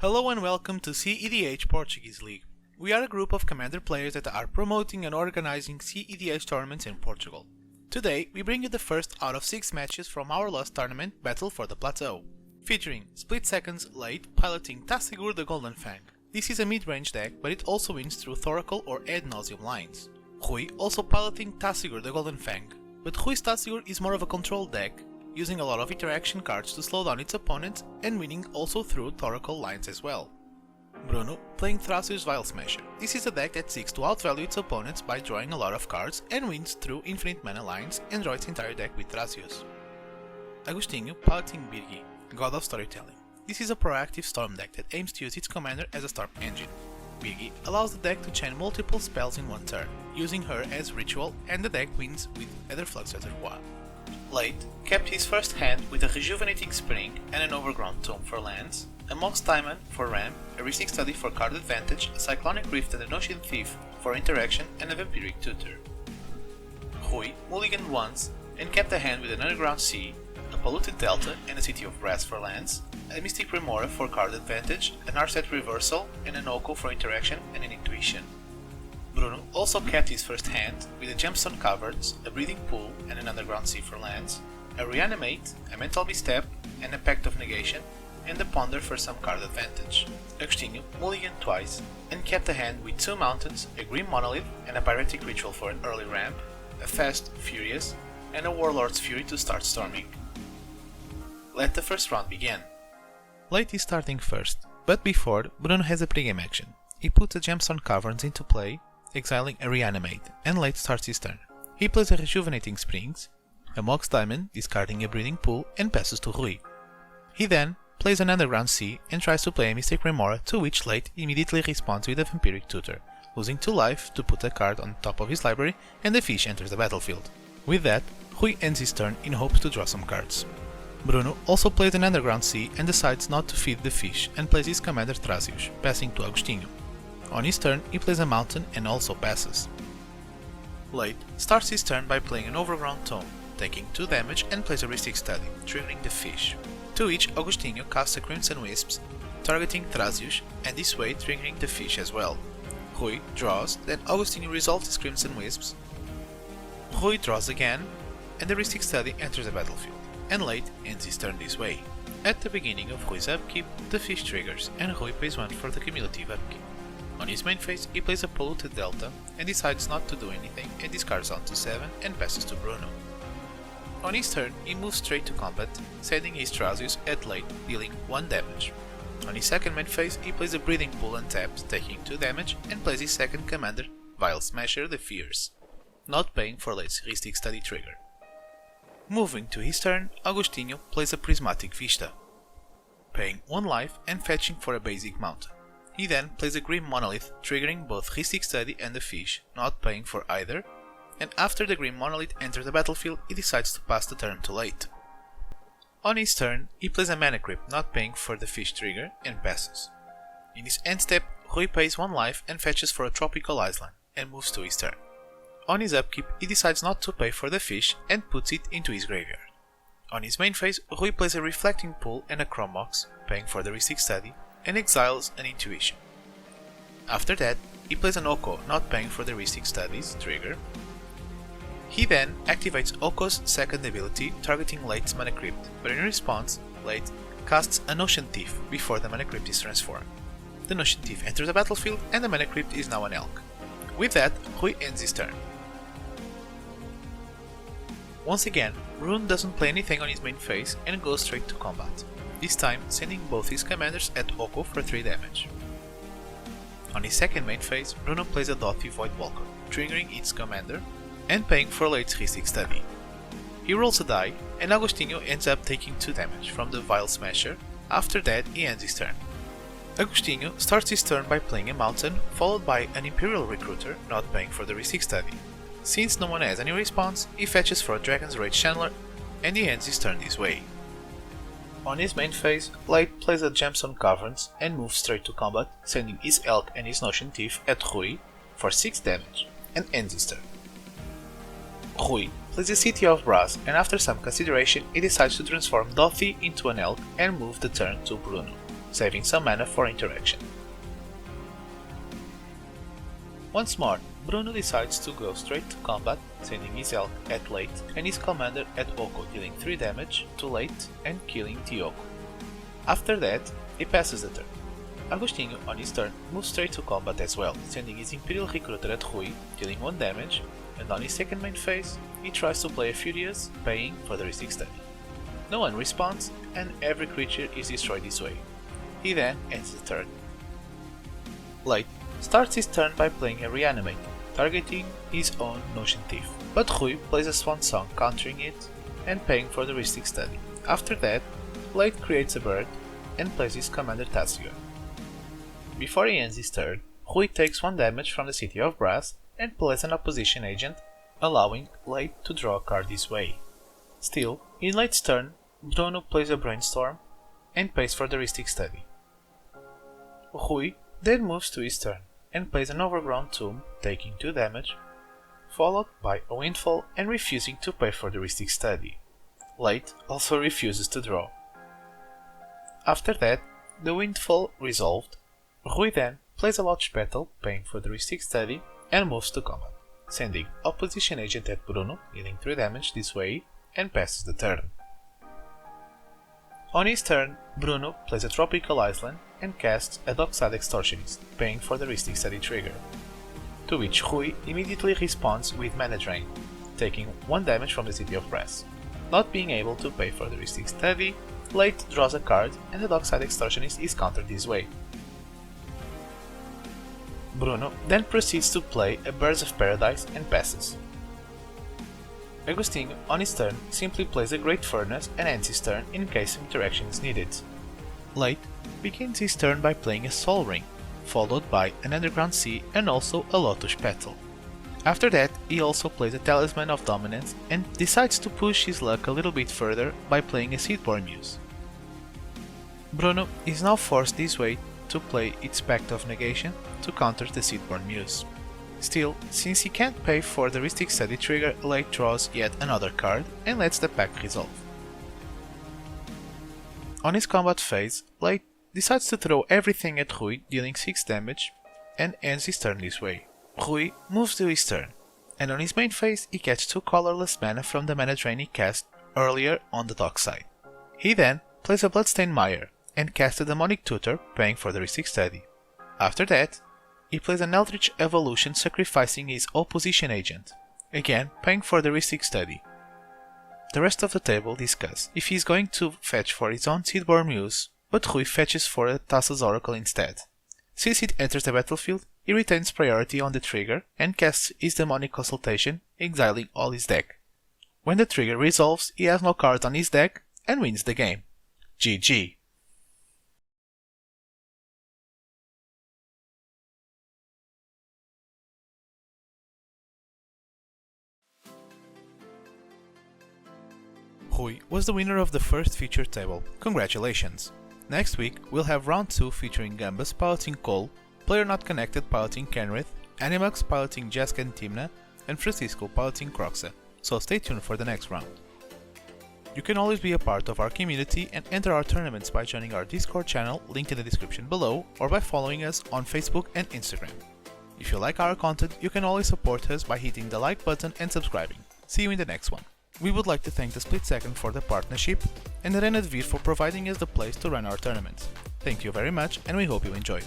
Hello and welcome to cEDH Portuguese League. We are a group of Commander players that are promoting and organizing cEDH tournaments in Portugal. Today, we bring you the first out of 6 matches from our last tournament, Battle for the Plateau, featuring SplitSecond's late piloting Tasigur the Golden Fang. This is a mid-range deck, but it also wins through Thoracle or Ad Nauseam lines. Rui also piloting Tasigur the Golden Fang, but Rui's Tasigur is more of a control deck, using a lot of interaction cards to slow down its opponents and winning also through Thoracle lines as well. Bruno playing Thrasios Vial Smasher. This is a deck that seeks to outvalue its opponents by drawing a lot of cards and wins through infinite mana lines and draw its entire deck with Thrasios. Agostinho piloting Birgi, God of Storytelling. This is a proactive storm deck that aims to use its commander as a storm engine. Birgi allows the deck to chain multiple spells in one turn, using her as ritual, and the deck wins with Etherflux Reservoir. Late kept his first hand with a Rejuvenating Spring and an Overgrown Tomb for lands, a Mox Diamond for ramp, a Rising Study for card advantage, a Cyclonic Rift and an Ocean Thief for interaction, and a Vampiric Tutor. Rui mulliganed once and kept a hand with an Underground Sea, a Polluted Delta and a City of Brass for lands, a Mystic Remora for card advantage, an Arset Reversal and an Oko for interaction and an Intuition. Bruno also kept his first hand with a Gemstone Caverns, a Breathing Pool and an Underground Sea for lands, a Reanimate, a Mental Misstep and a Pact of Negation, and a Ponder for some card advantage. Agostinho mulliganed twice and kept a hand with 2 mountains, a Grim Monolith and a Pyretic Ritual for an early ramp, a Fast Furious, and a Warlord's Fury to start storming. Let the first round begin. Late is starting first, but before, Bruno has a pregame action. He puts a Gemstone Caverns into play, exiling a Reanimate, and Late starts his turn. He plays a Rejuvenating Springs, a Mox Diamond, discarding a Breathing Pool, and passes to Rui. He then plays an Underground Sea and tries to play a Mystic Remora, to which Late immediately responds with a Vampiric Tutor, losing 2 life to put a card on top of his library, and the fish enters the battlefield. With that, Rui ends his turn in hopes to draw some cards. Bruno also plays an Underground Sea and decides not to feed the fish and plays his commander Thrasios, passing to Agostinho. On his turn, he plays a mountain and also passes. Late starts his turn by playing an Overgrown Tomb, taking 2 damage and plays a Ristic Study, triggering the fish. To which Agostinho casts a Crimson Wisps, targeting Thrasios, and this way triggering the fish as well. Rui draws, then Agostinho resolves his Crimson Wisps. Rui draws again, and the Ristic Study enters the battlefield, and Late ends his turn this way. At the beginning of Rui's upkeep, the fish triggers, and Rui pays 1 for the cumulative upkeep. On his main phase, he plays a Polluted Delta and decides not to do anything and discards onto 7 and passes to Bruno. On his turn, he moves straight to combat, sending his Thrasios at Late, dealing 1 damage. On his second main phase, he plays a Breathing Pool untapped, taking 2 damage, and plays his second commander, Vial Smasher the Fierce, not paying for Late's Ristic Study trigger. Moving to his turn, Agostinho plays a Prismatic Vista, paying 1 life and fetching for a basic mountain. He then plays a Grim Monolith, triggering both Ristic Study and the fish, not paying for either, and after the Grim Monolith enters the battlefield, he decides to pass the turn to Late. On his turn, he plays a Mana Crypt, not paying for the fish trigger, and passes. In his end step, Rui pays 1 life and fetches for a Tropical Island, and moves to his turn. On his upkeep, he decides not to pay for the fish and puts it into his graveyard. On his main phase, Rui plays a Reflecting Pool and a Chrome Mox, paying for the Ristic Study, and exiles an Intuition. After that, he plays an Oko, not paying for the Ristic Studies trigger. He then activates Oko's second ability, targeting Late's Mana Crypt, but in response, Late casts an Ocean Thief before the Mana Crypt is transformed. The Ocean Thief enters the battlefield and the Mana Crypt is now an Elk. With that, Rui ends his turn. Once again, Bruno doesn't play anything on his main phase and goes straight to combat, this time sending both his commanders at Oko for 3 damage. On his second main phase, Bruno plays a Daughty Voidwalker, triggering its commander and paying for Late's Ristic Study. He rolls a die, and Agostinho ends up taking 2 damage from the Vial Smasher. After that, he ends his turn. Agostinho starts his turn by playing a mountain, followed by an Imperial Recruiter, not paying for the Ristic Study. Since no one has any response, he fetches for a Dragon's Rage Chandler, and he ends his turn this way. On his main phase, Late plays a Gemstone Caverns and moves straight to combat, sending his Elk and his Ocean Thief at Rui for 6 damage, and ends his turn. Rui plays a City of Brass, and after some consideration he decides to transform Daughty into an Elk and move the turn to Bruno. saving some mana for interaction. Once more, Bruno decides to go straight to combat, sending his Elk at late and his commander at Oko, dealing 3 damage to late and killing the Oko. After that, he passes the turn. Agostinho, on his turn, moves straight to combat as well, sending his Imperial Recruiter at Rui, dealing 1 damage, and on his second main phase, he tries to play a Furious, paying for the Ristic Study. No one responds, and every creature is destroyed this way. He then ends the turn. Late starts his turn by playing a Reanimate, targeting his own Notion Thief, but Rui plays a Swan Song countering it and paying for the Ristic Study. After that, Late creates a bird and plays his commander Tasigur. Before he ends his turn, Rui takes 1 damage from the City of Brass and plays an opposition agent, allowing Late to draw a card this way. Still, in Late's turn, Bruno plays a Brainstorm and pays for the Ristic Study. Rui then moves to his turn and plays an Overgrown Tomb, taking 2 damage, followed by a Windfall and refusing to pay for the Ristic Study. Late also refuses to draw. After that, the Windfall resolved, Rui then plays a Lodge Battle, paying for the Ristic Study, and moves to combat, sending Opposition Agent at Bruno, dealing 3 damage this way, and passes the turn. On his turn, Bruno plays a Tropical Island and casts a Dockside Extortionist, paying for the Ristic Study trigger, to which Rui immediately responds with Mana Drain, taking 1 damage from the City of Brass. Not being able to pay for the Ristic Study, Late draws a card and the Dockside Extortionist is countered this way. Bruno then proceeds to play a Birds of Paradise and passes. Agostinho, on his turn, simply plays a Great Furnace and ends his turn in case interaction is needed. Late begins his turn by playing a Sol Ring, followed by an Underground Sea and also a Lotus Petal. After that, he also plays a Talisman of Dominance and decides to push his luck a little bit further by playing a Seedborn Muse. Bruno is now forced this way to play its Pact of Negation to counter the Seedborn Muse. Still, since he can't pay for the Ristic Study trigger, Late draws yet another card and lets the pact resolve. On his combat phase, Late decides to throw everything at Rui, dealing 6 damage, and ends his turn this way. Rui moves to his turn, and on his main phase he gets 2 colorless mana from the Mana Drain he cast earlier on the Dockside. He then plays a Bloodstained Mire and casts a Demonic Tutor, paying for the Ristic Study. After that, he plays an Eldritch Evolution, sacrificing his Opposition Agent, again paying for the Ristic Study. The rest of the table discuss if he is going to fetch for his own Seedborn Muse, but Rui fetches for a Thassa's Oracle instead. Since it enters the battlefield, he retains priority on the trigger and casts his Demonic Consultation, exiling all his deck. When the trigger resolves, he has no cards on his deck and wins the game. GG. Rui was the winner of the first feature table. Congratulations! Next week we'll have round 2 featuring Gambas piloting Cole, Player Not Connected piloting Kenrith, Animux piloting Jesk and Timna, and Francisco piloting Croxa, so stay tuned for the next round. You can always be a part of our community and enter our tournaments by joining our Discord channel, linked in the description below, or by following us on Facebook and Instagram. If you like our content, you can always support us by hitting the like button and subscribing. See you in the next one. We would like to thank the SplitSecond for the partnership and Renadvir for providing us the place to run our tournaments. Thank you very much and we hope you enjoy.